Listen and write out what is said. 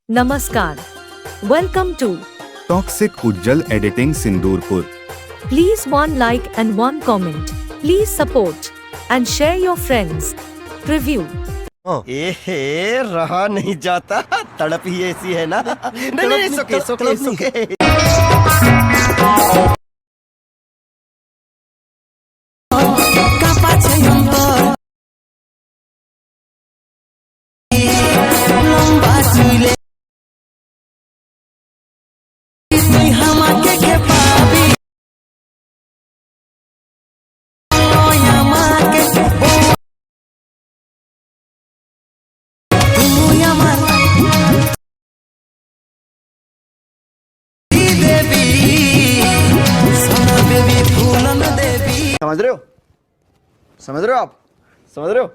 Namaskar. Welcome to Toxic UJJAL Editing Sindurpur. Please one like and one comment. Please support and share your friends. Preview. एहे रहा नहीं जाता, तड़प ही ऐसी है ना। नहीं सुखे समझ रहे हो आप समझ रहे हो